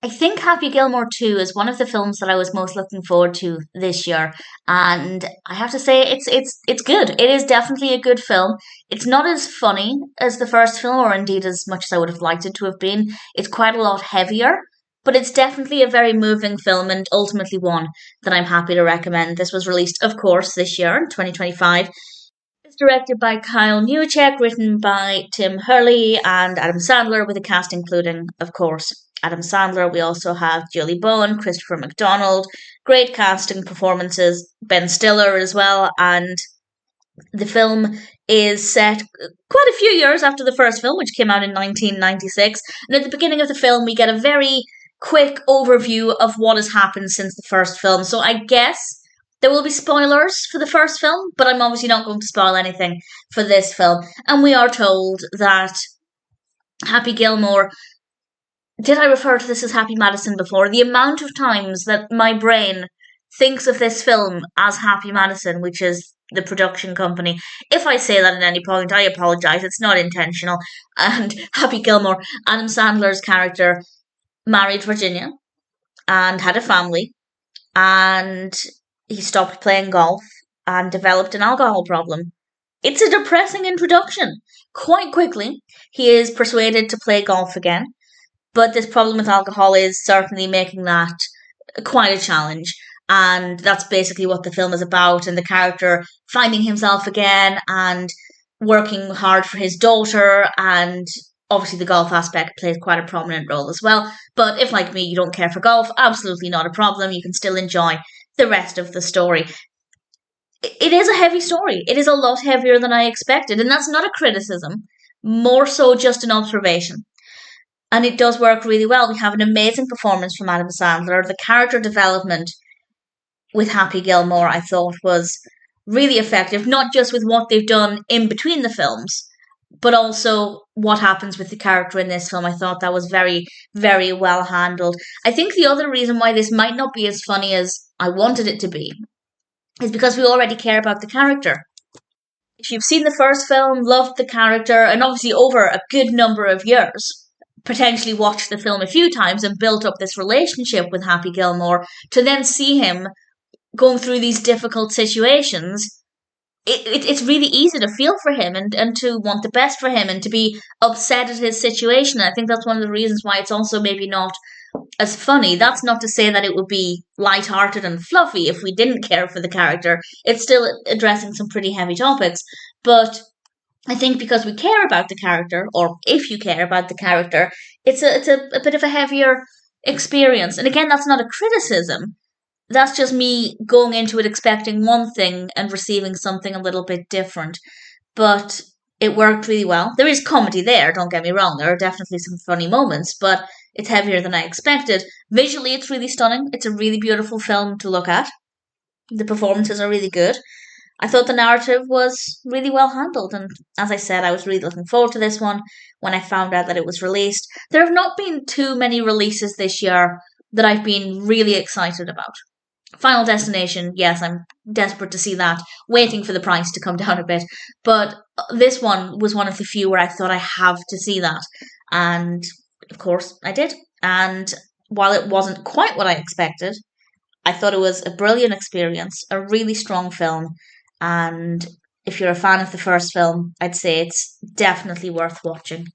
I think Happy Gilmore 2 is one of the films that I was most looking forward to this year, and I have to say it's good. It is definitely a good film. It's not as funny as the first film, or indeed as much as I would have liked it to have been. It's quite a lot heavier, but it's definitely a very moving film, and ultimately one that I'm happy to recommend. This was released, of course, this year in 2025. It's directed by Kyle Newcheck, written by Tim Hurley and Adam Sandler, with a cast including, of course, Adam Sandler. We also have Julie Bowen, Christopher McDonald, great casting performances, Ben Stiller as well, and the film is set quite a few years after the first film, which came out in 1996. And at the beginning of the film, we get a very quick overview of what has happened since the first film. So I guess there will be spoilers for the first film, but I'm obviously not going to spoil anything for this film. And we are told that Happy Gilmore. Did I refer to this as Happy Madison before? The amount of times that my brain thinks of this film as Happy Madison, which is the production company. If I say that at any point, I apologise. It's not intentional. And Happy Gilmore, Adam Sandler's character, married Virginia and had a family, and he stopped playing golf and developed an alcohol problem. It's a depressing introduction. Quite quickly, he is persuaded to play golf again, but this problem with alcohol is certainly making that quite a challenge. And that's basically what the film is about. And the character finding himself again and working hard for his daughter. And obviously, the golf aspect plays quite a prominent role as well. But if, like me, you don't care for golf, absolutely not a problem. You can still enjoy the rest of the story. It is a heavy story. It is a lot heavier than I expected. And that's not a criticism, more so just an observation. And it does work really well. We have an amazing performance from Adam Sandler. The character development with Happy Gilmore, I thought, was really effective, not just with what they've done in between the films, but also what happens with the character in this film. I thought that was very, very well handled. I think the other reason why this might not be as funny as I wanted it to be is because we already care about the character. If you've seen the first film, loved the character, and obviously over a good number of years, potentially watched the film a few times and built up this relationship with Happy Gilmore, to then see him going through these difficult situations, it's really easy to feel for him and to want the best for him and to be upset at his situation. I think that's one of the reasons why it's also maybe not as funny. That's not to say that it would be light-hearted and fluffy if we didn't care for the character. It's still addressing some pretty heavy topics, but I think because we care about the character, or if you care about the character, it's a bit of a heavier experience. And again, that's not a criticism. That's just me going into it expecting one thing and receiving something a little bit different. But it worked really well. There is comedy there, don't get me wrong. There are definitely some funny moments, but it's heavier than I expected. Visually, it's really stunning. It's a really beautiful film to look at. The performances are really good. I thought the narrative was really well handled, and as I said, I was really looking forward to this one when I found out that it was released. There have not been too many releases this year that I've been really excited about. Final Destination, yes, I'm desperate to see that, waiting for the price to come down a bit, but this one was one of the few where I thought I have to see that, and of course I did. And while it wasn't quite what I expected, I thought it was a brilliant experience, a really strong film, and if you're a fan of the first film, I'd say it's definitely worth watching.